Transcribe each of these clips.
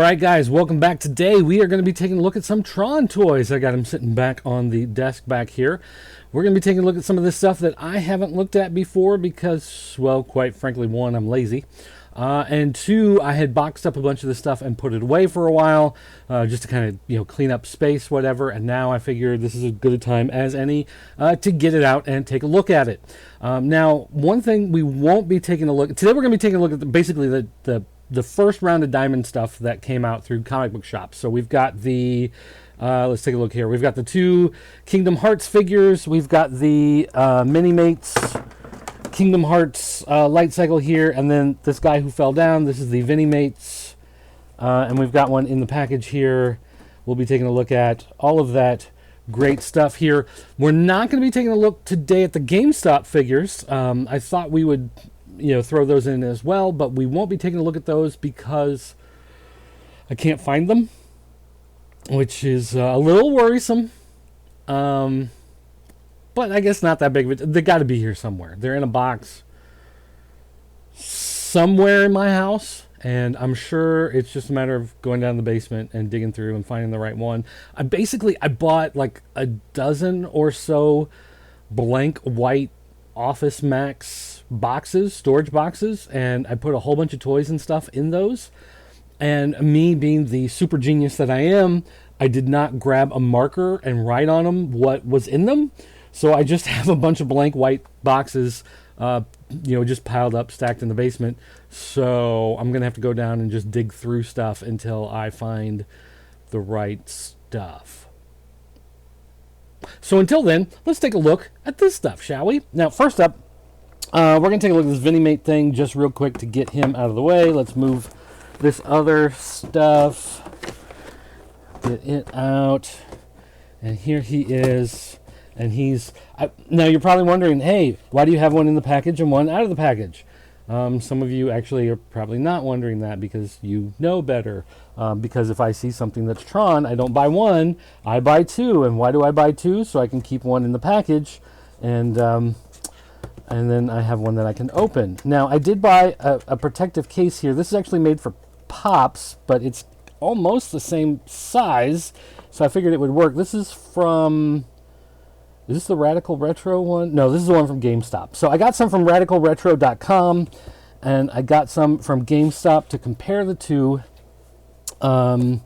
Alright guys, welcome back. Today we are going to be taking a look at some Tron toys. I got them sitting back on the desk back here. We're going to be taking a look at some of this stuff that I haven't looked at before because, well, quite frankly, one, I'm lazy. And two, I had boxed up a bunch of this stuff and put it away for a while just to kind of, clean up space, whatever. And now I figured this is as good a time as any to get it out and take a look at it. Now, one thing we won't be taking a look at, today we're going to be taking a look at basically the first round of Diamond stuff that came out through comic book shops. So we've got the, let's take a look here. We've got the two Kingdom Hearts figures. We've got the Minimates Kingdom Hearts light cycle here. And then this guy who fell down. This is the Vinimates. And we've got one in the package here. We'll be taking a look at all of that great stuff here. We're not going to be taking a look today at the GameStop figures. I thought we would throw those in as well, but we won't be taking a look at those because I can't find them, which is a little worrisome. But I guess not that big of it. They got to be here somewhere. They're in a box somewhere in my house, and I'm sure it's just a matter of going down the basement and digging through and finding the right one. I bought like a dozen or so blank white Office Max boxes, storage boxes, and I put a whole bunch of toys and stuff in those. And me being the super genius that I am, I did not grab a marker and write on them what was in them. So I just have a bunch of blank white boxes, just piled up, stacked in the basement. So I'm going to have to go down and just dig through stuff until I find the right stuff. So until then, let's take a look at this stuff, shall we? Now, first up, we're going to take a look at this Vinimate thing just real quick to get him out of the way. Let's move this other stuff. Get it out. And here he is. And now you're probably wondering, hey, why do you have one in the package and one out of the package? Some of you actually are probably not wondering that because you know better. Because if I see something that's Tron, I don't buy one, I buy two. And why do I buy two? So I can keep one in the package, and then I have one that I can open. Now, I did buy a protective case here. This is actually made for Pops, but it's almost the same size, so I figured it would work. This is from... Is this the Radical Retro one? No, this is the one from GameStop. So I got some from RadicalRetro.com, and I got some from GameStop to compare the two. And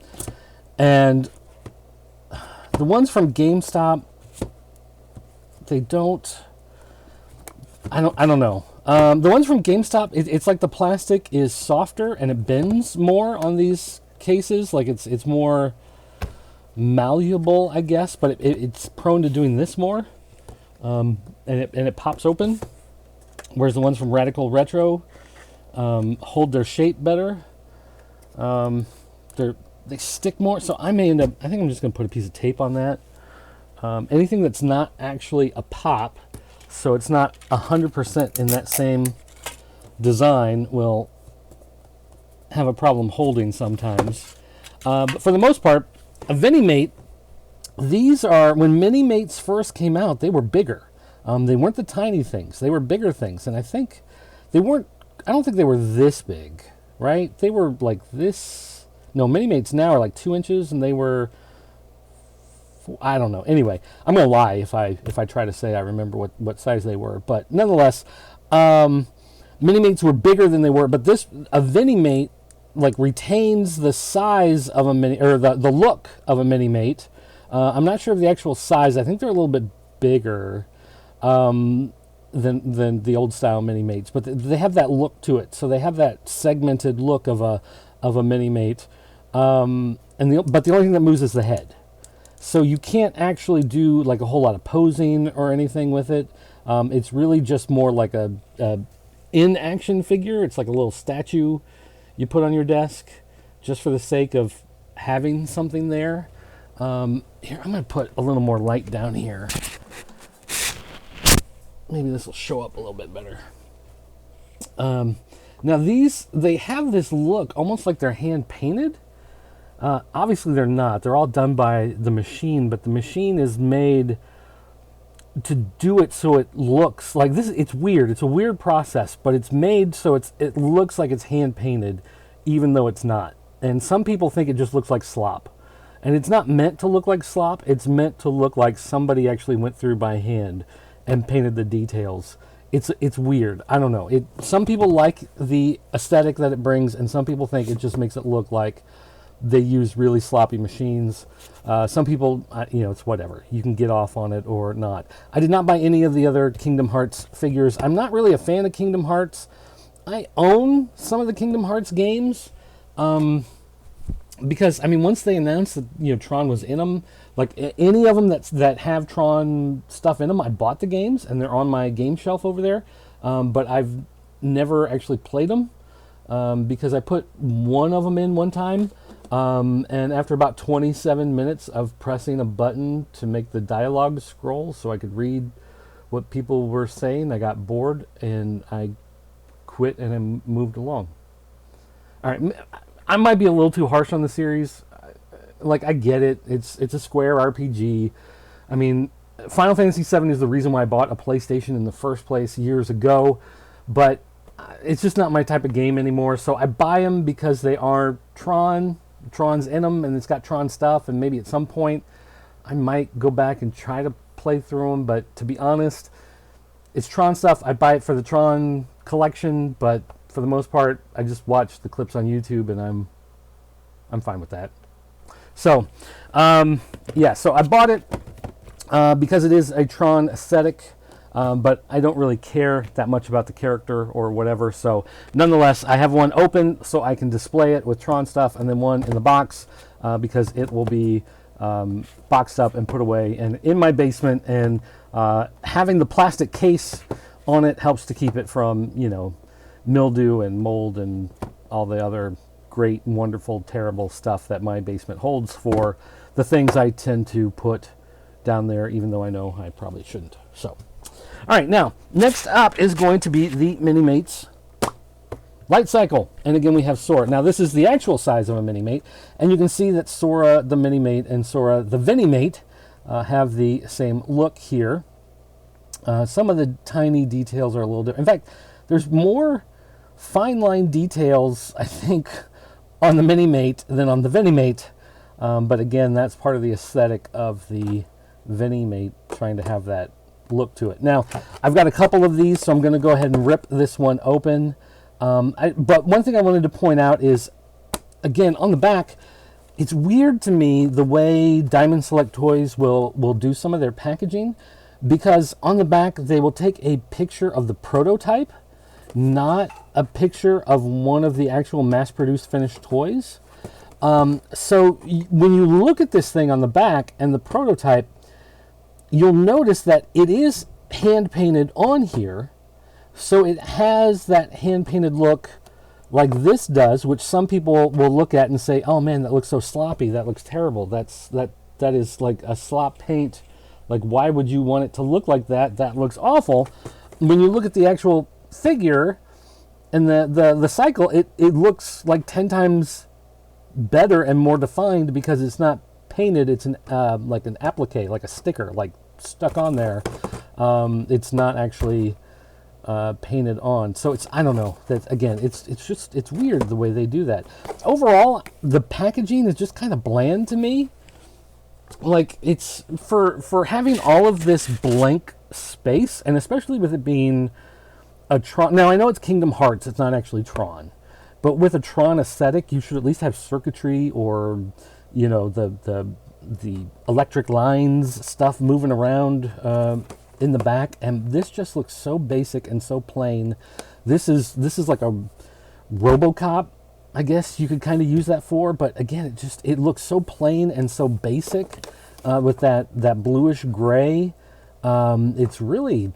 the ones from GameStop, they don't... I don't know. The ones from GameStop, it's like the plastic is softer and it bends more on these cases. Like it's more malleable, I guess, but it's prone to doing this more, and it pops open. Whereas the ones from Radical Retro hold their shape better. They stick more, so I may end up. I think I'm just going to put a piece of tape on that. Anything that's not actually a pop, so it's not 100% in that same design, will have a problem holding sometimes. But for the most part, a Vinimate, these are, when Minimates first came out, they were bigger. They weren't the tiny things. They were bigger things. And I think they weren't, I don't think they were this big, right? They were like this. No, Minimates now are like 2 inches, and they were, I don't know. Anyway, I'm going to lie if I try to say I remember what size they were. But nonetheless, Minimates were bigger than they were. But a Vinimate, like, retains the size of a mini, or the look of a Minimate. I'm not sure of the actual size. I think they're a little bit bigger than the old style Minimates, but they have that look to it. So they have that segmented look of a Minimate. But the only thing that moves is the head. So you can't actually do like a whole lot of posing or anything with it. It's really just more like a in-action figure. It's like a little statue you put on your desk just for the sake of having something there. Here, I'm going to put a little more light down here. Maybe this will show up a little bit better. Now these, they have this look almost like they're hand painted. Obviously they're not. They're all done by the machine, but the machine is made to do it so it looks like this. It's weird. It's a weird process, but it's made so it looks like it's hand painted, even though it's not. And some people think it just looks like slop. And it's not meant to look like slop. It's meant to look like somebody actually went through by hand and painted the details. It's weird. I don't know. Some people like the aesthetic that it brings, and some people think it just makes it look like they use really sloppy machines. Some people, it's whatever. You can get off on it or not. I did not buy any of the other Kingdom Hearts figures. I'm not really a fan of Kingdom Hearts. I own some of the Kingdom Hearts games. Because, I mean, once they announced that, Tron was in them, like any of them that have Tron stuff in them, I bought the games, and they're on my game shelf over there. But I've never actually played them because I put one of them in one time. And after about 27 minutes of pressing a button to make the dialogue scroll so I could read what people were saying, I got bored, and I quit and I moved along. All right. I might be a little too harsh on the series. Like, I get it. It's a Square RPG. I mean, Final Fantasy VII is the reason why I bought a PlayStation in the first place years ago. But it's just not my type of game anymore. So I buy them because they are Tron. Tron's in them, and it's got Tron stuff. And maybe at some point I might go back and try to play through them. But to be honest, it's Tron stuff. I buy it for the Tron collection, but for the most part, I just watch the clips on YouTube, and I'm fine with that. So, so I bought it because it is a Tron aesthetic, but I don't really care that much about the character or whatever. So, nonetheless, I have one open so I can display it with Tron stuff, and then one in the box because it will be boxed up and put away and in my basement. And having the plastic case on it helps to keep it from, mildew and mold and all the other great, wonderful, terrible stuff that my basement holds for the things I tend to put down there, even though I know I probably shouldn't. So, all right, now, next up is going to be the Minimates Light Cycle. And again, we have Sora. Now, this is the actual size of a Minimate, and you can see that Sora the Minimate and Sora the Vinimate have the same look here. Some of the tiny details are a little different. In fact, there's more fine line details, I think, on the Minimate than on the Vinimate. But again, that's part of the aesthetic of the Vinimate, trying to have that look to it. Now, I've got a couple of these, so I'm going to go ahead and rip this one open. But one thing I wanted to point out is, again, on the back, it's weird to me the way Diamond Select Toys will do some of their packaging, because on the back, they will take a picture of the prototype, not a picture of one of the actual mass-produced finished toys. So when you look at this thing on the back and the prototype, you'll notice that it is hand-painted on here. So it has that hand-painted look like this does, which some people will look at and say, oh man, that looks so sloppy, that looks terrible. That is like a slop paint. Like, why would you want it to look like that? That looks awful. When you look at the actual figure and the cycle, it looks like 10 times better and more defined because it's not painted. It's like an applique, like a sticker, like stuck on there. It's not actually painted on. So I don't know. That again, it's weird the way they do that. Overall, the packaging is just kind of bland to me. Like, it's for having all of this blank space, and especially with it being a Tron. Now, I know it's Kingdom Hearts, it's not actually Tron, but with a Tron aesthetic, you should at least have circuitry or, the electric lines stuff moving around in the back. And this just looks so basic and so plain. This is like a RoboCop, I guess you could kind of use that for, but again, it looks so plain and so basic with that bluish gray. It's really,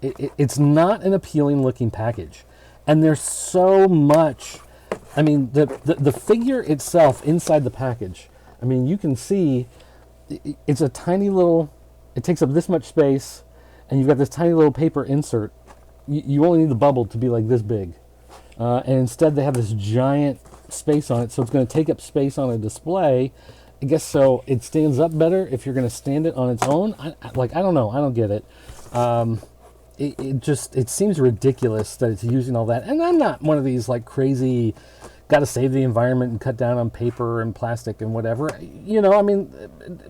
it's not an appealing looking package. And there's so much, I mean, the figure itself inside the package, I mean, you can see it's a tiny little, it takes up this much space, and you've got this tiny little paper insert. You only need the bubble to be like this big. And instead they have this giant space on it, so it's going to take up space on a display. I guess so it stands up better if you're going to stand it on its own. I don't know. I don't get it. It seems ridiculous that it's using all that. And I'm not one of these like crazy got to save the environment and cut down on paper and plastic and whatever. You know, I mean,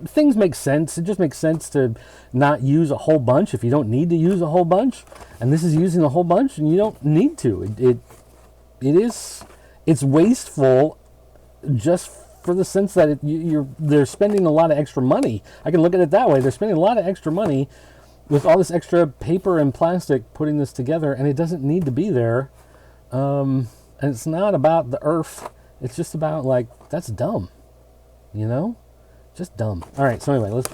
things make sense. It just makes sense to not use a whole bunch if you don't need to use a whole bunch. And this is using a whole bunch, and you don't need to. It's wasteful, just for the sense that they're spending a lot of extra money. I can look at it that way. They're spending a lot of extra money with all this extra paper and plastic putting this together, and it doesn't need to be there. And it's not about the earth. It's just about, like, that's dumb. You know? Just dumb. All right, so anyway, let's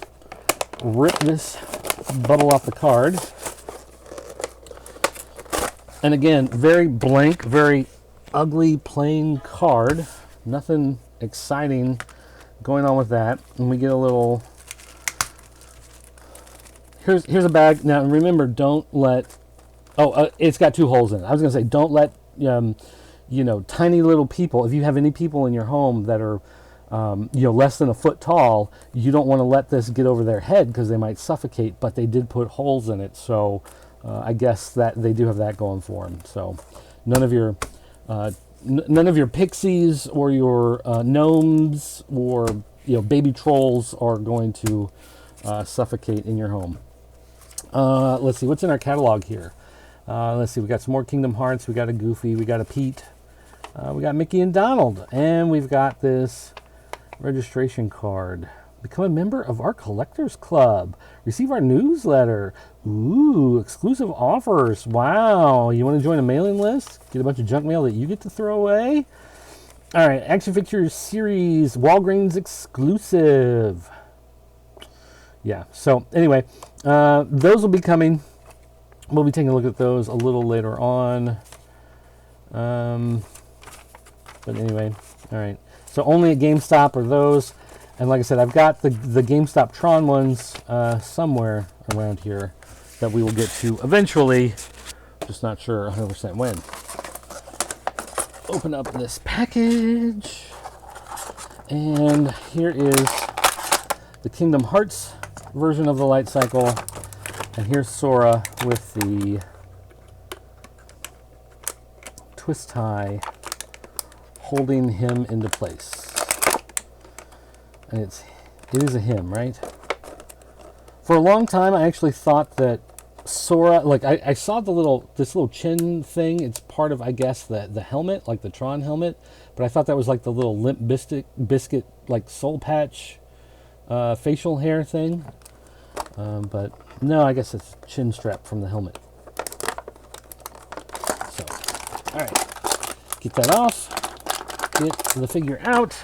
rip this bubble off the card. And again, very blank, very ugly, plain card. Nothing exciting going on with that. And we get a little... Here's a bag. Now, remember, don't let... Oh, it's got 2 holes in it. I was going to say, don't let... you know, tiny little people, if you have any people in your home that are, you know, less than a foot tall, you don't want to let this get over their head because they might suffocate, but they did put holes in it, so I guess that they do have that going for them. So none of your pixies or your gnomes or, you know, baby trolls are going to suffocate in your home. Let's see, what's in our catalog here? Let's see, we got some more Kingdom Hearts, we got a Goofy, we got a Pete, we got Mickey and Donald, and we've got this registration card. Become a member of our Collectors Club. Receive our newsletter. Ooh, exclusive offers. Wow, you want to join a mailing list? Get a bunch of junk mail that you get to throw away? All right, Action Figures Series, Walgreens exclusive. Yeah, so anyway, those will be coming. We'll be taking a look at those a little later on. But anyway, all right. So only at GameStop are those. And like I said, I've got the GameStop Tron ones somewhere around here that we will get to eventually. Just not sure 100% when. Open up this package. And here is the Kingdom Hearts version of the light cycle. And here's Sora with the twist tie holding him into place. And it is a him, right? For a long time, I actually thought that Sora, like I saw this little chin thing. It's part of, I guess, the helmet, like the Tron helmet. But I thought that was like the little Limp Biscuit like soul patch facial hair thing. But no, I guess it's chin strap from the helmet. So, all right, get that off. Get the figure out.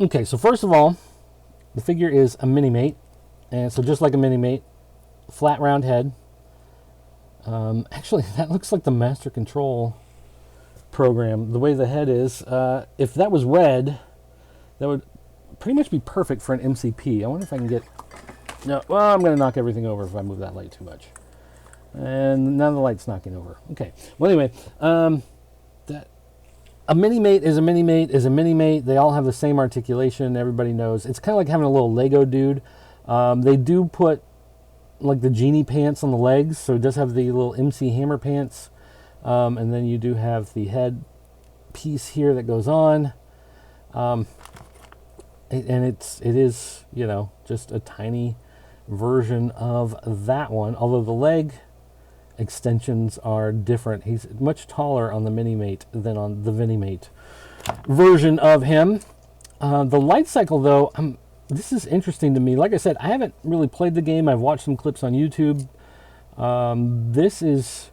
Okay, so first of all, the figure is a Minimate, and so just like a Minimate, flat round head. Actually, that looks like the Master Control program. The way the head is, if that was red, that would pretty much be perfect for an MCP. I wonder if I can get... No, well, I'm going to knock everything over if I move that light too much. And now the light's knocking over. Okay. Well, anyway, a Minimate is a Minimate is a Minimate. They all have the same articulation. Everybody knows. It's kind of like having a little Lego dude. They do put like the genie pants on the legs, so it does have the little MC Hammer pants. And then you do have the head piece here that goes on. And it is, you know, just a tiny version of that one, although the leg extensions are different. He's much taller on the Minimate than on the Vinimate version of him. The light cycle, though, this is interesting to me. Like I said, I haven't really played the game. I've watched some clips on YouTube. This is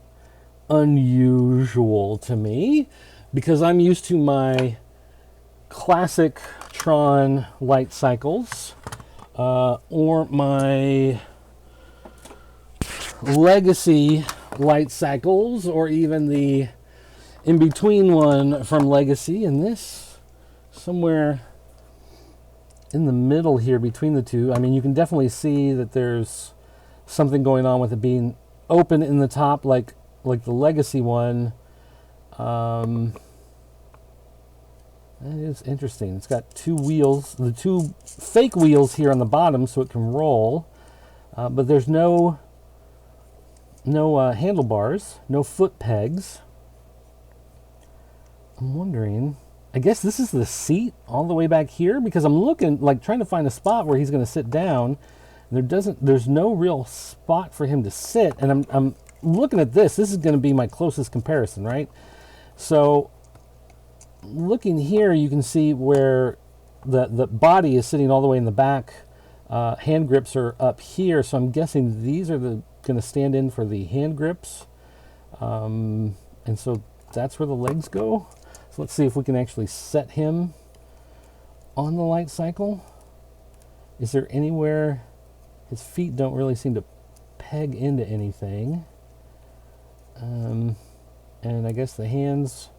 unusual to me because I'm used to my classic Tron light cycles or my legacy light cycles, or even the in-between one from Legacy, and this somewhere in the middle here between the two. I mean, you can definitely see that there's something going on with it being open in the top like the Legacy one. That is interesting. It's got 2 wheels, the 2 fake wheels here on the bottom so it can roll, but there's no handlebars, no foot pegs. I'm wondering, I guess this is the seat all the way back here, because I'm looking, like trying to find a spot where he's going to sit down. There's no real spot for him to sit, and I'm looking at this. This is going to be my closest comparison, right? So looking here, you can see where the body is sitting all the way in the back. Hand grips are up here, so I'm guessing these are going to stand in for the hand grips. And so that's where the legs go. So let's see if we can actually set him on the light cycle. Is there anywhere? His feet don't really seem to peg into anything. And I guess the hands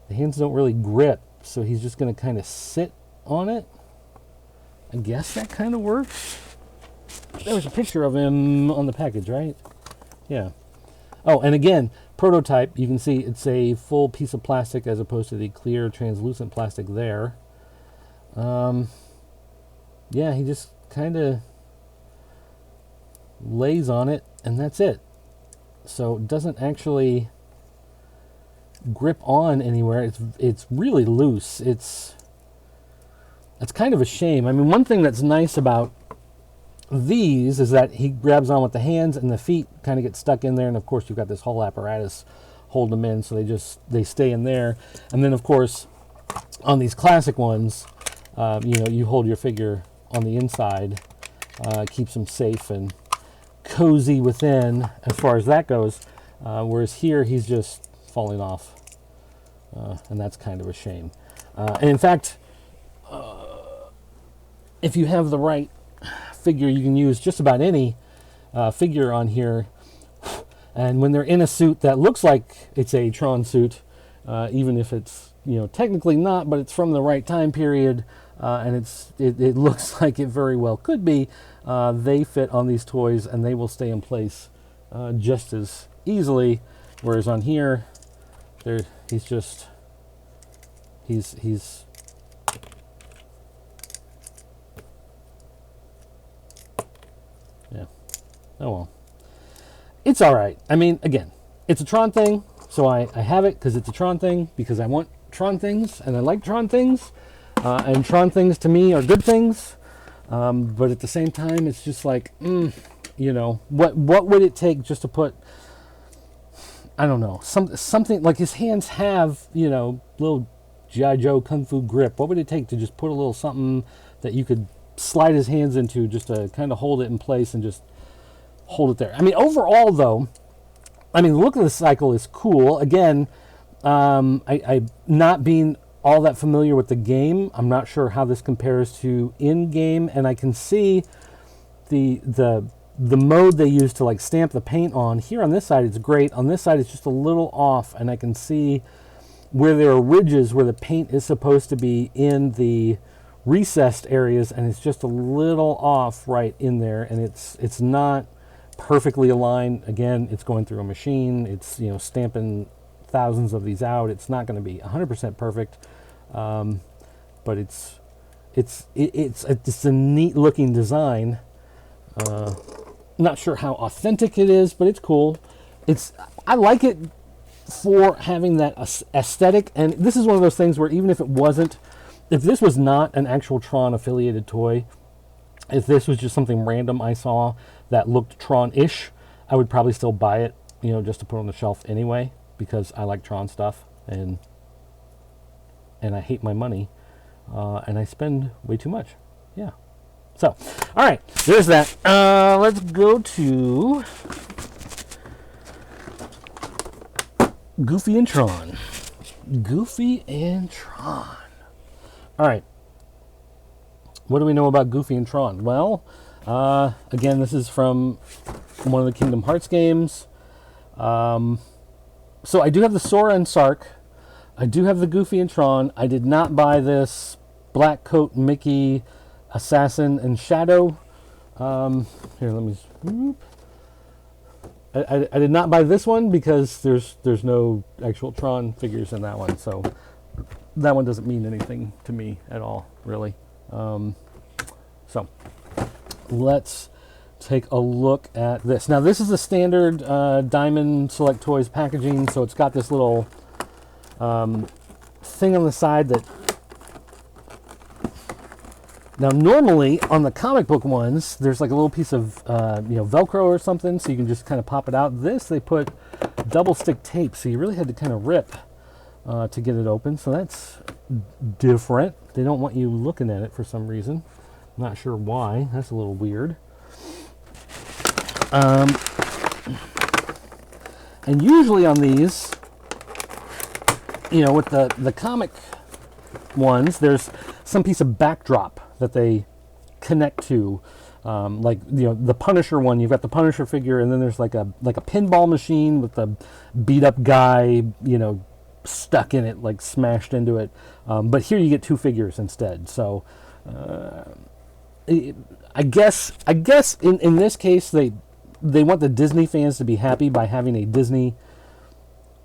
don't really grip, so he's just going to kind of sit on it. I guess that kind of works. There was a picture of him on the package, right? Yeah. Oh, and again, prototype, you can see it's a full piece of plastic as opposed to the clear translucent plastic there. Yeah, he just kind of lays on it, and that's it. So it doesn't actually grip on anywhere. It's really loose. It's kind of a shame. I mean, one thing that's nice about these is that he grabs on with the hands, and the feet kind of get stuck in there, and of course you've got this whole apparatus holding them in, so they stay in there. And then of course on these classic ones, you hold your figure on the inside, keeps them safe and cozy within as far as that goes, whereas here he's just falling off, and that's kind of a shame. And in fact, if you have the right figure, you can use just about any figure on here, and when they're in a suit that looks like it's a Tron suit, even if it's technically not, but it's from the right time period, and it looks like it very well could be, they fit on these toys and they will stay in place just as easily, whereas on here he's yeah. Oh well. It's all right. I mean, again, it's a Tron thing, so I have it because it's a Tron thing, because I want Tron things and I like Tron things, and Tron things to me are good things. But at the same time, it's just like, what would it take just to put, I don't know, something like his hands have, little G.I. Joe Kung Fu grip. What would it take to just put a little something that you could slide his hands into just to kind of hold it in place and just hold it there? I mean, overall, though, the look of the cycle is cool. Again, I not being all that familiar with the game, I'm not sure how this compares to in-game, and I can see the mode they use to like stamp the paint on. Here on this side it's great. On this side it's just a little off, and I can see where there are ridges where the paint is supposed to be in the recessed areas, and it's just a little off right in there, and it's not perfectly aligned. Again, it's going through a machine. It's stamping thousands of these out. It's not going to be 100% perfect, but it's a neat looking design. Not sure how authentic it is, but it's cool. I like it for having that aesthetic, and this is one of those things where even if this was not an actual Tron affiliated toy, if this was just something random I saw that looked Tron-ish, I would probably still buy it, just to put on the shelf anyway, because I like Tron stuff, and I hate my money, and I spend way too much. Yeah. So, all right, there's that. Let's go to Goofy and Tron. Goofy and Tron. All right. What do we know about Goofy and Tron? Well, again, this is from one of the Kingdom Hearts games. So I do have the Sora and Sark. I do have the Goofy and Tron. I did not buy this Black Coat Mickey Assassin and Shadow. Here, let me. Whoop. I did not buy this one because there's no actual Tron figures in that one, so that one doesn't mean anything to me at all, really. So let's take a look at this. Now, this is the standard Diamond Select Toys packaging, so it's got this little thing on the side that... Now, normally on the comic book ones, there's like a little piece of Velcro or something, so you can just kind of pop it out. This, they put double stick tape, so you really had to kind of rip to get it open. So that's different. They don't want you looking at it for some reason. I'm not sure why. That's a little weird. And usually on these, with the comic ones, there's some piece of backdrop that they connect to, like the Punisher one. You've got the Punisher figure, and then there's like a pinball machine with a beat up guy, stuck in it, like smashed into it. But here you get two figures instead. So I guess in this case they want the Disney fans to be happy by having a Disney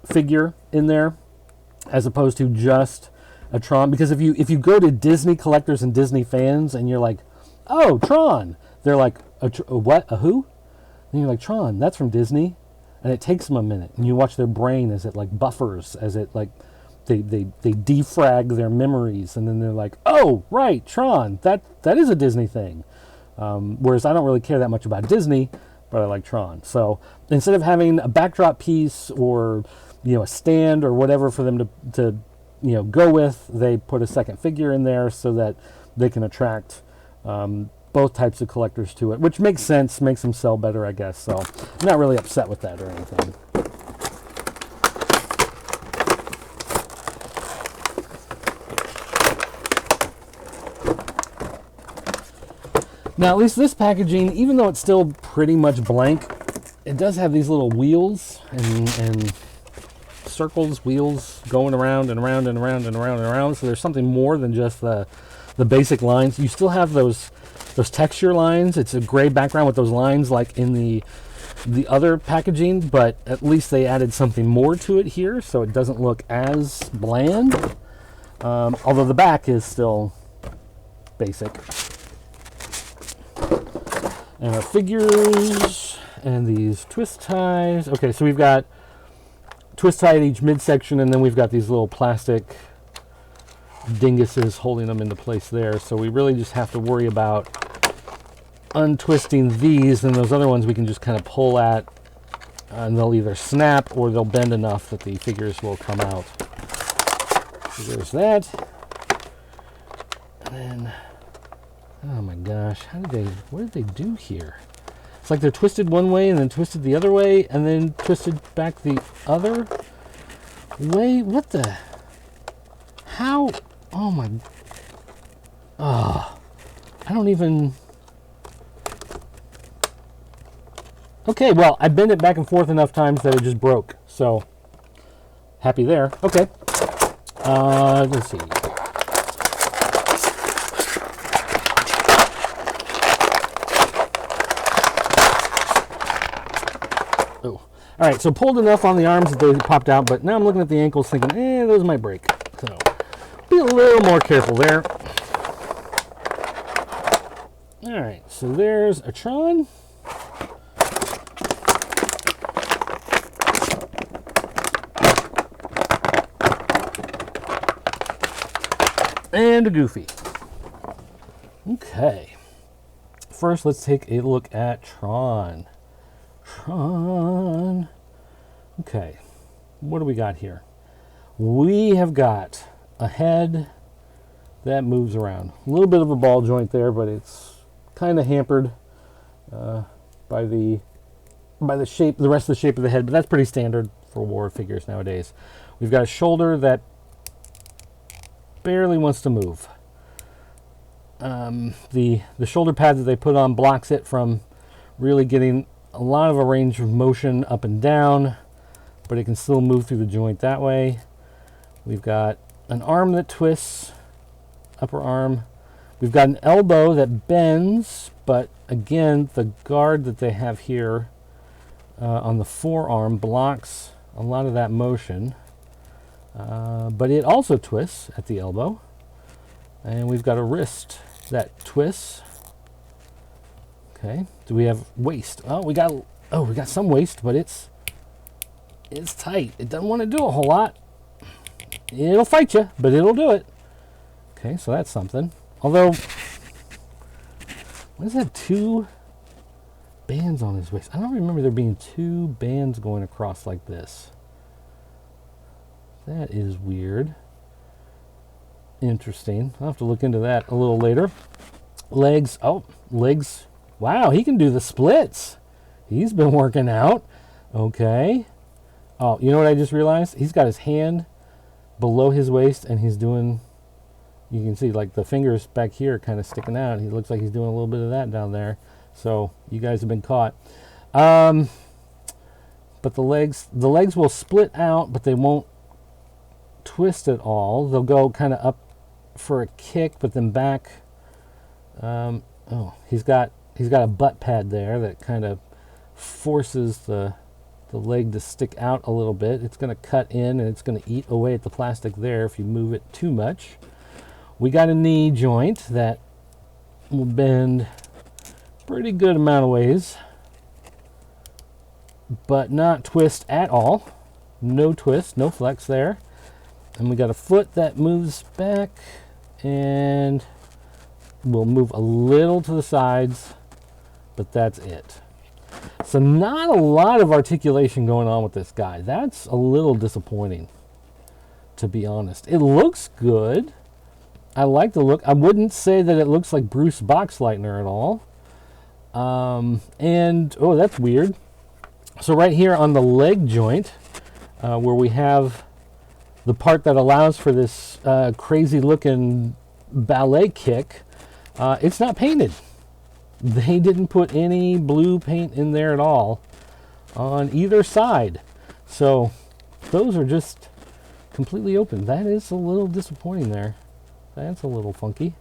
figure in there, as opposed to just a Tron. Because if you go to Disney collectors and Disney fans and you're like, oh, Tron, they're like, what, a who? And you're like, Tron, that's from Disney. And it takes them a minute, and you watch their brain as it like buffers, as it like they defrag their memories, and then they're like, oh, right, Tron, that is a Disney thing. Whereas I don't really care that much about Disney, but I like Tron. So instead of having a backdrop piece or a stand or whatever for them to go with, they put a second figure in there so that they can attract both types of collectors to it, which makes sense, makes them sell better, I guess. So I'm not really upset with that or anything. Now, at least this packaging, even though it's still pretty much blank, it does have these little wheels and circles, wheels going around and around and around and around and around. So there's something more than just the basic lines. You still have those texture lines. It's a gray background with those lines like in the other packaging, but at least they added something more to it here, so it doesn't look as bland. Although the back is still basic. And our figures and these twist ties. Okay, so we've got twist tie at each midsection, and then we've got these little plastic dinguses holding them into place there. So we really just have to worry about untwisting these, and those other ones we can just kind of pull at, and they'll either snap or they'll bend enough that the figures will come out. So there's that. And then, oh my gosh, what did they do here? It's like they're twisted one way and then twisted the other way and then twisted back the other way. What the? How? Oh my. Oh, I don't even. Okay, well, I bent it back and forth enough times that it just broke. So, happy there. Okay. Let's see. Oh. All right, so pulled enough on the arms that they popped out, but now I'm looking at the ankles thinking, those might break. So, be a little more careful there. All right, so there's a Tron. And a Goofy. Okay. First, let's take a look at Tron. Tron. Okay. What do we got here? We have got a head that moves around. A little bit of a ball joint there, but it's kind of hampered by the shape, the rest of the shape of the head, but that's pretty standard for war figures nowadays. We've got a shoulder that barely wants to move. The shoulder pad that they put on blocks it from really getting a lot of a range of motion up and down, but it can still move through the joint that way. We've got an arm that twists, upper arm. We've got an elbow that bends, but again, the guard that they have here on the forearm blocks a lot of that motion. But it also twists at the elbow. And we've got a wrist that twists. Okay. Do we have waist? Oh, we got some waist, but it's tight. It doesn't want to do a whole lot. It'll fight you, but it'll do it. Okay, so that's something. Although, what is that? 2 bands on his waist. I don't remember there being 2 bands going across like this. That is weird. Interesting. I'll have to look into that a little later. Legs. Oh, legs. Wow, he can do the splits. He's been working out. Okay. Oh, you know what I just realized? He's got his hand below his waist, and he's doing, you can see like the fingers back here kind of sticking out. He looks like he's doing a little bit of that down there. So you guys have been caught. But the legs will split out, but they won't twist at all. They'll go kind of up for a kick, but then back. Oh, he's got a butt pad there that kind of forces the leg to stick out a little bit. It's going to cut in, and it's going to eat away at the plastic there if you move it too much. We got a knee joint that will bend pretty good amount of ways, but not twist at all. No twist, no flex there. And we got a foot that moves back and will move a little to the sides, but that's it. So not a lot of articulation going on with this guy. That's a little disappointing, to be honest. It looks good. I like the look. I wouldn't say that it looks like Bruce Boxleitner at all. And, oh, that's weird. So right here on the leg joint, where we have the part that allows for this crazy looking ballet kick, it's not painted. They didn't put any blue paint in there at all on either side. So those are just completely open. That is a little disappointing there. That's a little funky.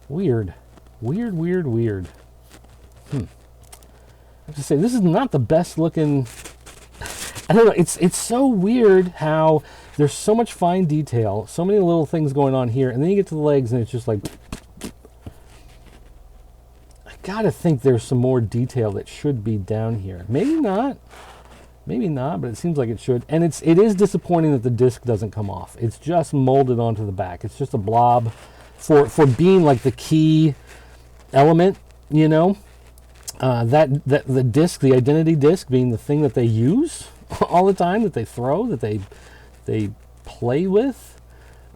Weird. Weird, weird, weird. I have to say, this is not the best looking. I don't know. It's so weird how there's so much fine detail, so many little things going on here, and then you get to the legs and it's just like, I gotta think there's some more detail that should be down here. Maybe not, but it seems like it should. And it is disappointing that the disc doesn't come off. It's just molded onto the back. It's just a blob for being like the key element, you know. That the disc, the identity disc, being the thing that they use all the time, that they throw, that they play with.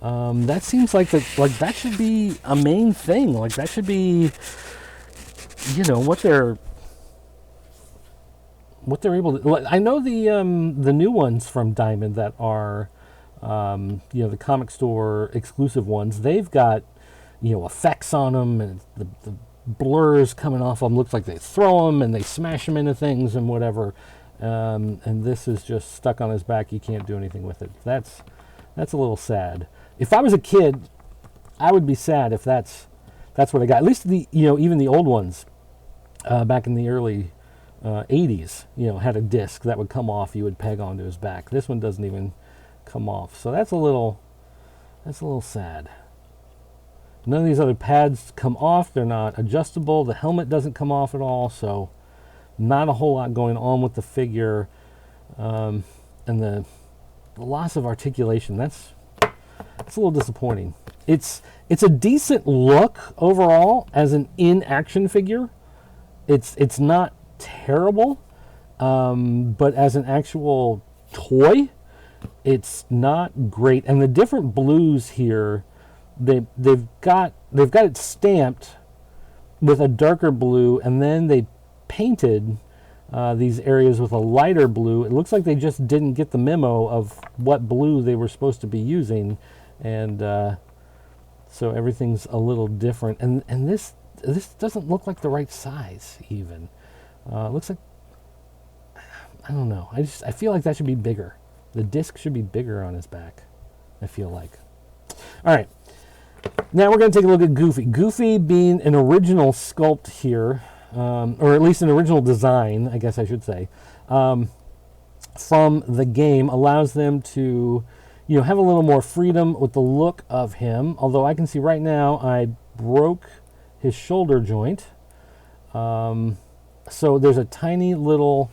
That seems like that should be a main thing. Like that should be, you know, what they're able to. I know the new ones from Diamond that are, you know, the comic store exclusive ones. They've got, you know, effects on them, and the blurs coming off of them. Looks like they throw them and they smash them into things and whatever. And this is just stuck on his back. You can't do anything with it. That's a little sad. If I was a kid, I would be sad if that's what I got. At least even the old ones back in the early 80s, you know, had a disc that would come off. You would peg onto his back. This one doesn't even come off. So that's a little sad. None of these other pads come off. They're not adjustable. The helmet doesn't come off at all. So not a whole lot going on with the figure. And the loss of articulation, that's a little disappointing. It's a decent look overall as an in-action figure. It's not terrible, but as an actual toy, it's not great. And the different blues here, they've got it stamped with a darker blue, and then they painted these areas with a lighter blue. It looks like they just didn't get the memo of what blue they were supposed to be using, and so everything's a little different. And this doesn't look like the right size even. It looks like, I don't know. I feel like that should be bigger. The disc should be bigger on his back, I feel like. All right. Now we're going to take a look at Goofy. Goofy being an original sculpt here, or at least an original design, I guess I should say, from the game, allows them to, you know, have a little more freedom with the look of him. Although I can see right now I broke his shoulder joint. So there's a tiny little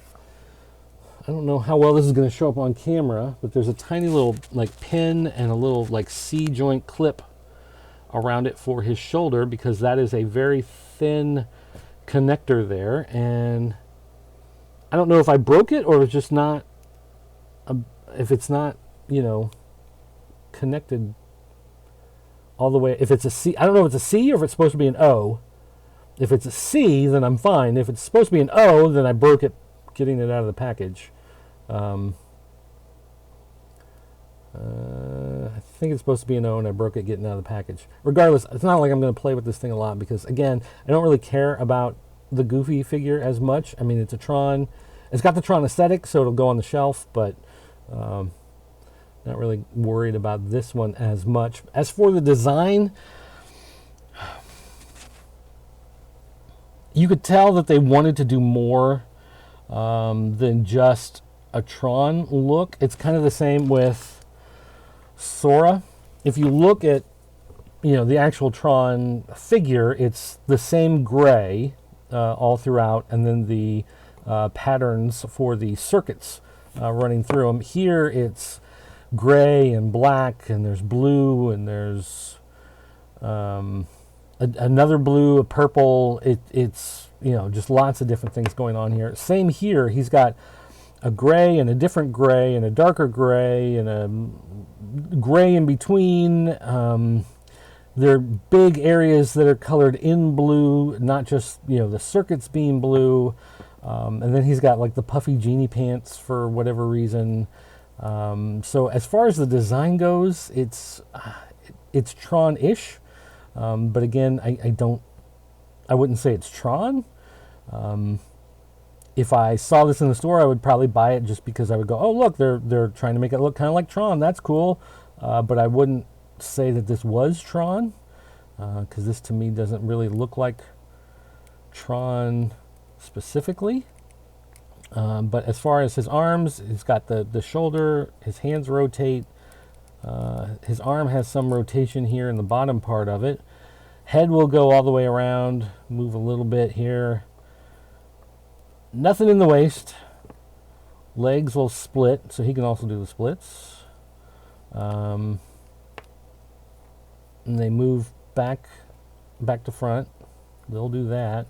I don't know how well this is going to show up on camera, but there's a tiny little like pin and a little like C-joint clip around it for his shoulder, because that is a very thin connector there, and I don't know if I broke it or it's just not if it's not, you know, connected all the way. If it's a C, I don't know if it's a C or if it's supposed to be an O. If it's a C, then I'm fine. If it's supposed to be an O, then I broke it getting it out of the package. I think it's supposed to be an O, and I broke it getting out of the package. Regardless, it's not like I'm going to play with this thing a lot, because, again, I don't really care about the Goofy figure as much. I mean, it's a Tron. It's got the Tron aesthetic, so it'll go on the shelf, but not really worried about this one as much. As for the design, you could tell that they wanted to do more than just a Tron look. It's kind of the same with Sora. If you look at, you know, the actual Tron figure, it's the same gray all throughout, and then the patterns for the circuits running through them. Here it's gray and black, and there's blue, and there's another blue, a purple. It's, you know, just lots of different things going on here. Same here. He's got a gray and a different gray and a darker gray and a gray in between. There are big areas that are colored in blue, not just, you know, the circuits being blue. And then he's got like the puffy genie pants for whatever reason. So as far as the design goes, it's Tron-ish. But again, I wouldn't say it's Tron. If I saw this in the store, I would probably buy it just because I would go, oh, look, they're trying to make it look kind of like Tron. That's cool. But I wouldn't say that this was Tron, because this to me doesn't really look like Tron specifically. But as far as his arms, he's got the shoulder, his hands rotate. His arm has some rotation here in the bottom part of it. Head will go all the way around, move a little bit here. Nothing in the waist. Legs will split, so he can also do the splits. And they move back to front. They'll do that.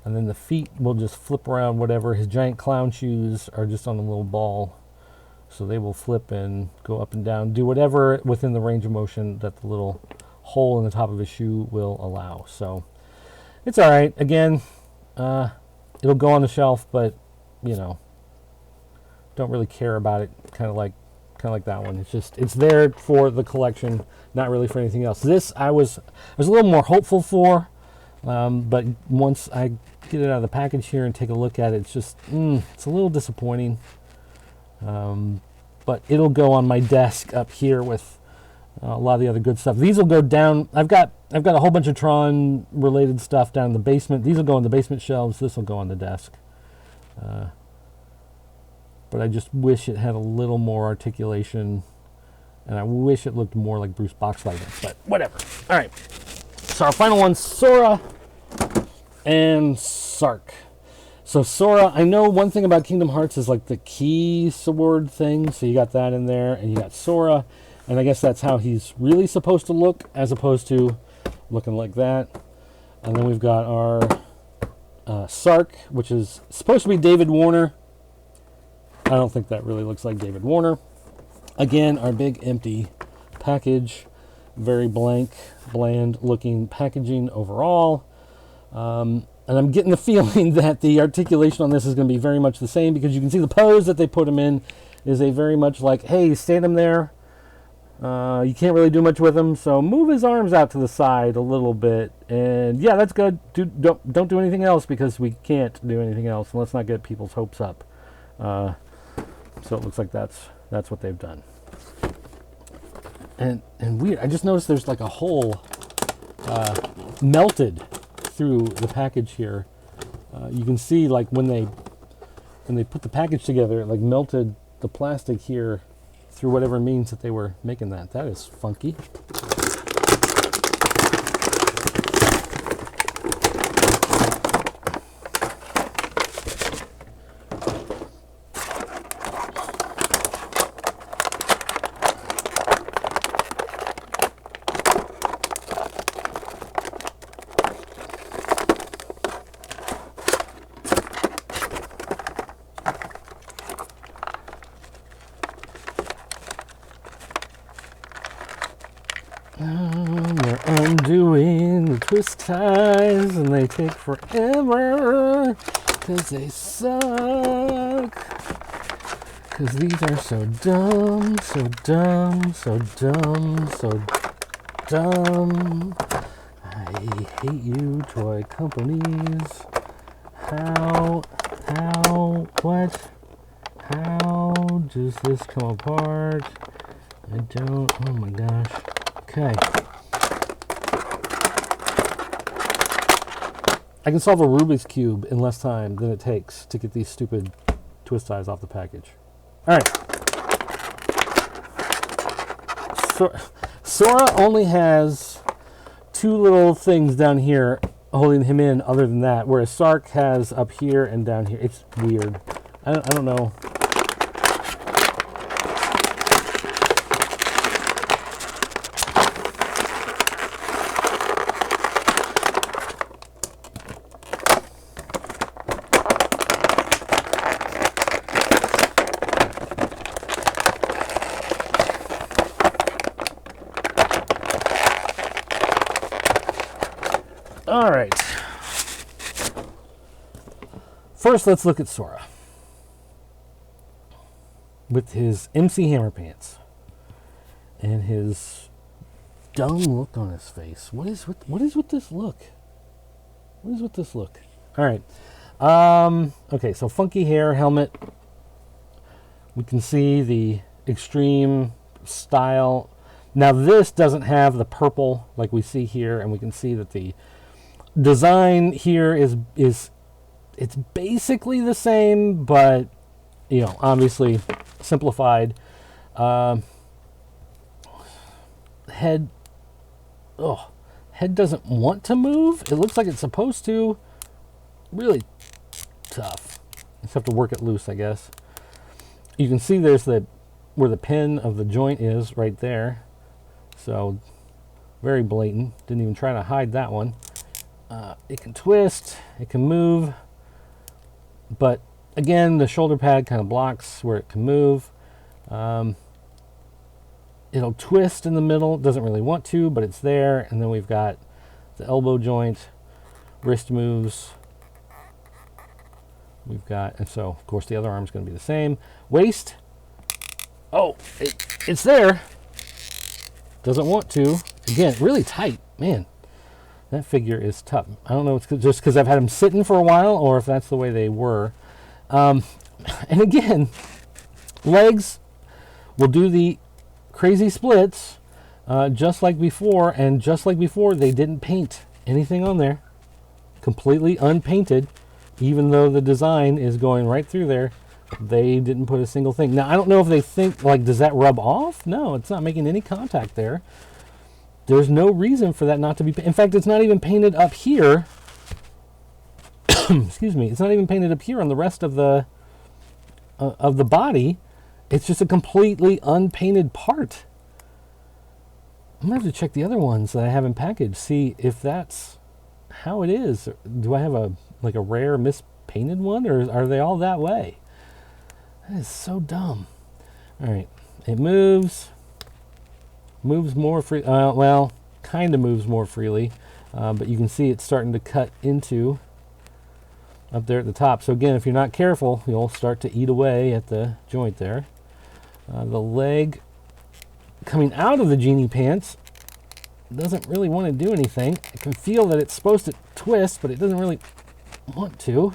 And then the feet will just flip around whatever. His giant clown shoes are just on a little ball. So they will flip and go up and down, do whatever within the range of motion that the little hole in the top of his shoe will allow. So it's all right. Again, it'll go on the shelf, but, you know, don't really care about it. Kind of like that one. It's just, it's there for the collection, not really for anything else. This I was a little more hopeful for, but once I get it out of the package here and take a look at it, it's just it's a little disappointing. But it'll go on my desk up here with a lot of the other good stuff. These will go down. I've got a whole bunch of Tron related stuff down in the basement. These will go on the basement shelves. This will go on the desk. But I just wish it had a little more articulation, and I wish it looked more like Bruce Boxleitner, but whatever. All right. So our final one, Sora and Sark. So Sora, I know one thing about Kingdom Hearts is like the key sword thing. So you got that in there, and you got Sora, and I guess that's how he's really supposed to look, as opposed to looking like that. And then we've got our Sark, which is supposed to be David Warner. I don't think that really looks like David Warner. Again, our big empty package, very blank, bland looking packaging overall. And I'm getting the feeling that the articulation on this is going to be very much the same, because you can see the pose that they put him in is a very much like, hey, stand him there. You can't really do much with him, so move his arms out to the side a little bit. And yeah, that's good. Don't do anything else, because we can't do anything else. And let's not get people's hopes up. So it looks like that's what they've done. And weird, I just noticed there's like a hole melted through the package here. You can see like when they put the package together, it like melted the plastic here through whatever means that they were making that. That is funky. They're undoing the twist ties and they take forever because they suck. Because these are so dumb, so dumb, so dumb, so dumb. I hate you, toy companies. What? How does this come apart? I don't, oh my gosh. Okay. I can solve a Rubik's Cube in less time than it takes to get these stupid twist ties off the package. All right. Sora only has two little things down here holding him in other than that, whereas Sark has up here and down here. It's weird. I don't know. All right. First, let's look at Sora with his MC Hammer pants and his dumb look on his face. What is with this look? What is with this look? All right. Okay, so funky hair, helmet. We can see the extreme style. Now this doesn't have the purple like we see here, and we can see that the design here is it's basically the same, but you know, obviously simplified. Head doesn't want to move. It looks like it's supposed to. Really tough. Just have to work it loose, I guess. You can see there's where the pin of the joint is right there. So very blatant. Didn't even try to hide that one. It can twist, it can move, but again, the shoulder pad kind of blocks where it can move. It'll twist in the middle. It doesn't really want to, but it's there. And then we've got the elbow joint, wrist moves. We've got, and so of course the other arm is going to be the same. Waist. Oh, it's there. Doesn't want to. Again, really tight, man. That figure is tough. I don't know if it's just because I've had them sitting for a while or if that's the way they were. And again, legs will do the crazy splits just like before. And just like before, they didn't paint anything on there. Completely unpainted. Even though the design is going right through there, they didn't put a single thing. Now, I don't know if they think, like, does that rub off? No, it's not making any contact there. There's no reason for that not to be. In fact, it's not even painted up here. Excuse me. It's not even painted up here on the rest of the body. It's just a completely unpainted part. I'm gonna have to check the other ones that I have in package, see if that's how it is. Do I have a rare mispainted one, or are they all that way? That is so dumb. All right, it moves more free. Well, kind of moves more freely, but you can see it's starting to cut into up there at the top. So again, if you're not careful, you'll start to eat away at the joint there. The leg coming out of the genie pants doesn't really want to do anything. I can feel that it's supposed to twist, but it doesn't really want to.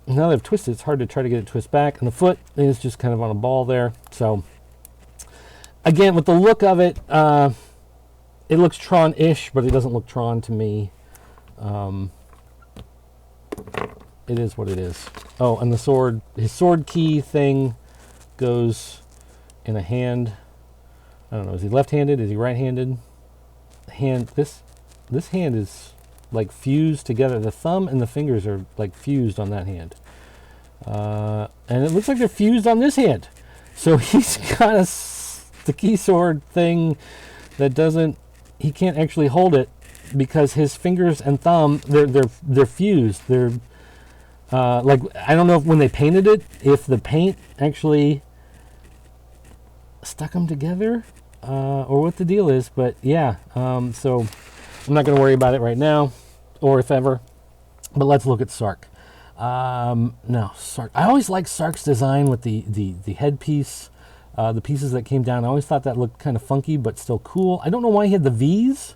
Now that I've twisted, it's hard to try to get it to twist back, and the foot is just kind of on a ball there. So again, with the look of it, it looks Tron-ish, but it doesn't look Tron to me. It is what it is. Oh, and the sword, his sword key thing goes in a hand. I don't know, is he left-handed? Is he right-handed? This hand is like fused together. The thumb and the fingers are like fused on that hand. And it looks like they're fused on this hand. So he's got the key sword thing that he can't actually hold it because his fingers and thumb, they're fused. They're like, I don't know if when they painted it, if the paint actually stuck them together or what the deal is. But yeah, so I'm not going to worry about it right now, or if ever. But let's look at Sark. Now, Sark. I always liked Sark's design with the headpiece, the pieces that came down. I always thought that looked kind of funky, but still cool. I don't know why he had the V's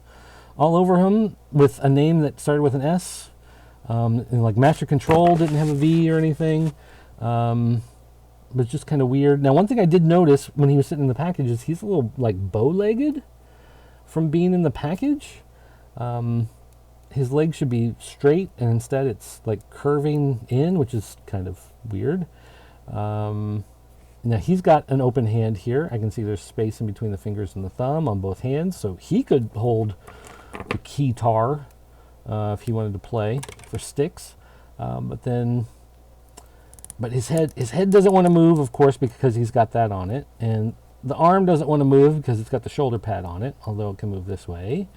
all over him with a name that started with an S. And like Master Control didn't have a V or anything. But it's just kind of weird. Now, one thing I did notice when he was sitting in the package is he's a little like bow-legged from being in the package. His leg should be straight, and instead it's like curving in, which is kind of weird. Now he's got an open hand here. I can see there's space in between the fingers and the thumb on both hands, so he could hold the keytar if he wanted to play for sticks. But his head doesn't want to move, of course, because he's got that on it, and the arm doesn't want to move because it's got the shoulder pad on it, although it can move this way.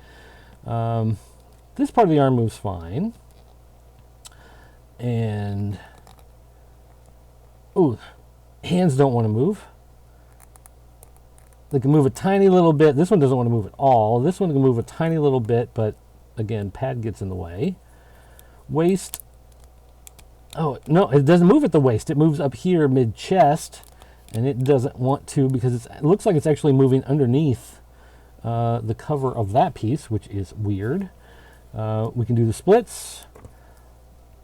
This part of the arm moves fine. And, ooh, hands don't want to move. They can move a tiny little bit. This one doesn't want to move at all. This one can move a tiny little bit, but again, pad gets in the way. Waist. Oh, no, it doesn't move at the waist. It moves up here mid-chest, and it doesn't want to because it looks like it's actually moving underneath the cover of that piece, which is weird. We can do the splits.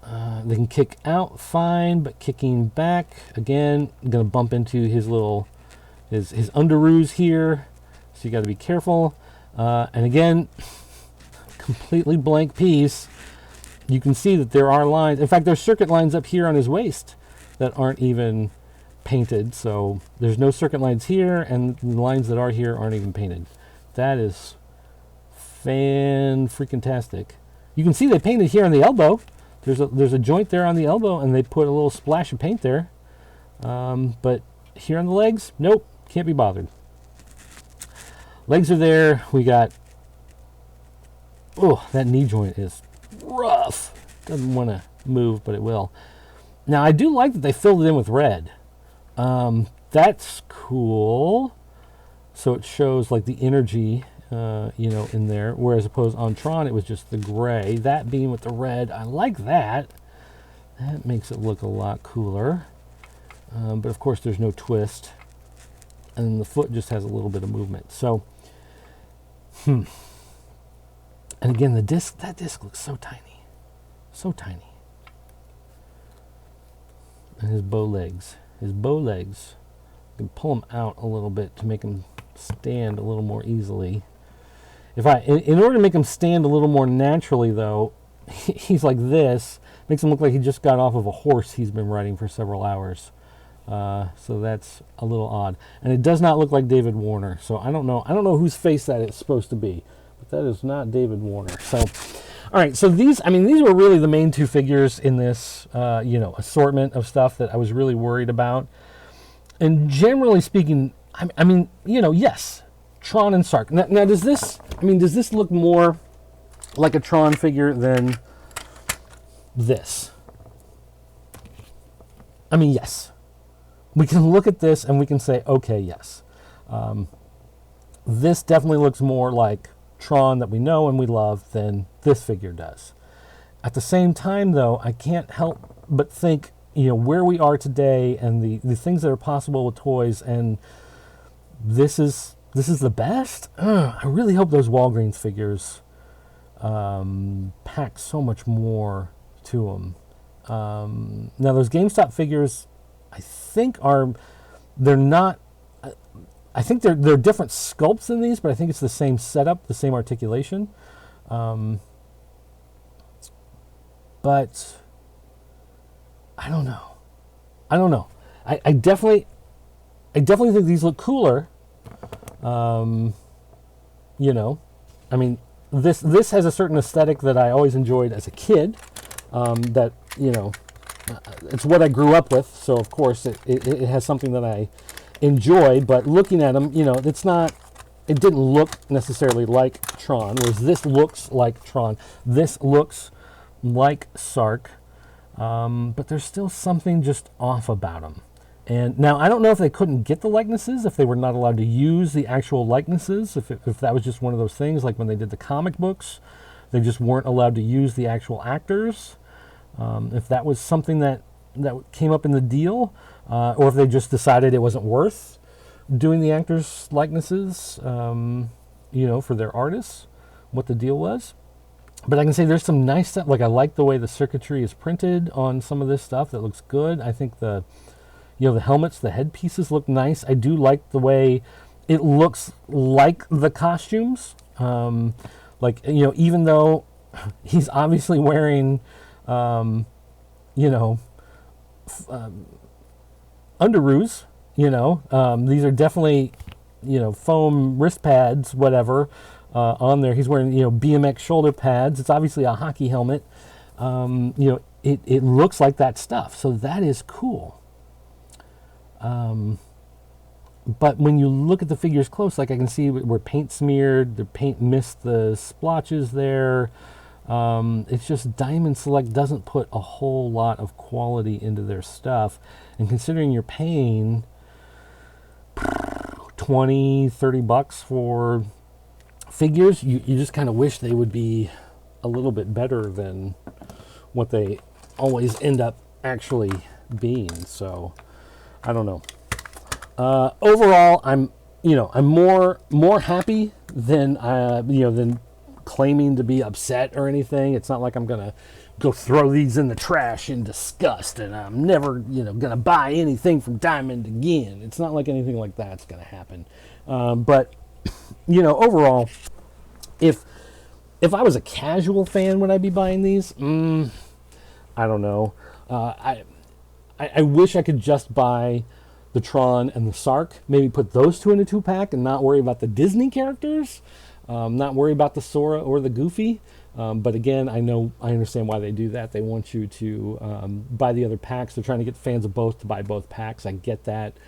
They can kick out fine, but kicking back, again, I'm going to bump into his little, his underoos here, so you got to be careful. And again, completely blank piece. You can see that there are lines. In fact, there's circuit lines up here on his waist that aren't even painted. So there's no circuit lines here, and the lines that are here aren't even painted. That is fan-freaking-tastic. You can see they painted here on the elbow. There's a joint there on the elbow, and they put a little splash of paint there. But here on the legs, nope, can't be bothered. Legs are there. We got, oh, that knee joint is rough. Doesn't want to move, but it will. Now, I do like that they filled it in with red. That's cool. So it shows like the energy, in there. Whereas opposed on Tron, it was just the gray. That being with the red, I like that. That makes it look a lot cooler. But of course, there's no twist. And the foot just has a little bit of movement. So, And again, that disc looks so tiny. So tiny. And his bow legs. You can pull them out a little bit to make them stand a little more easily. In order to make him stand a little more naturally, though, he's like this. Makes him look like he just got off of a horse he's been riding for several hours. So that's a little odd. And it does not look like David Warner. So I don't know whose face that is supposed to be. But that is not David Warner. So, all right. So these were really the main two figures in this, assortment of stuff that I was really worried about. And generally speaking, yes, Tron and Sark. Now does this look more like a Tron figure than this? Yes. We can look at this and we can say, okay, yes. This definitely looks more like Tron that we know and we love than this figure does. At the same time, though, I can't help but think, where we are today and the things that are possible with toys, and this is the best. I really hope those Walgreens figures pack so much more to them. Now those GameStop figures, I think they're different sculpts than these, but I think it's the same setup, the same articulation. But I don't know. I definitely think these look cooler. This has a certain aesthetic that I always enjoyed as a kid. It's what I grew up with, so of course it has something that I enjoy. But looking at them, it didn't look necessarily like Tron, whereas this looks like Tron. This looks like Sark, but there's still something just off about them. And now I don't know if they couldn't get the likenesses, if they were not allowed to use the actual likenesses, if that was just one of those things like when they did the comic books, they just weren't allowed to use the actual actors. If that was something that came up in the deal, or if they just decided it wasn't worth doing the actors' likenesses, for their artists, what the deal was. But I can say there's some nice stuff. Like I like the way the circuitry is printed on some of this stuff. That looks good. I think the helmets, the headpieces look nice. I do like the way it looks like the costumes. Even though he's obviously wearing, underoos, these are definitely, foam wrist pads, whatever, on there. He's wearing, BMX shoulder pads. It's obviously a hockey helmet. It looks like that stuff. So that is cool. But when you look at the figures close, like I can see where paint smeared, the paint missed the splotches there. It's just Diamond Select doesn't put a whole lot of quality into their stuff. And considering you're paying $20-$30 for figures, you just kind of wish they would be a little bit better than what they always end up actually being. So I don't know. Overall, I'm more happy than claiming to be upset or anything. It's not like I'm gonna go throw these in the trash in disgust and I'm never gonna buy anything from Diamond again. It's not like anything like that's gonna happen. But overall, if I was a casual fan, would I be buying these? I don't know. I wish I could just buy the Tron and the Sark, maybe put those two in a 2-pack and not worry about the Disney characters, not worry about the Sora or the Goofy. But again, I understand why they do that. They want you to buy the other packs. They're trying to get fans of both to buy both packs. I get that.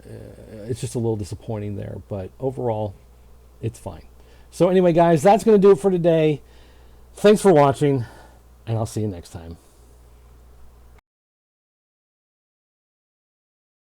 It's just a little disappointing there, but overall, it's fine. So anyway, guys, that's going to do it for today. Thanks for watching, and I'll see you next time.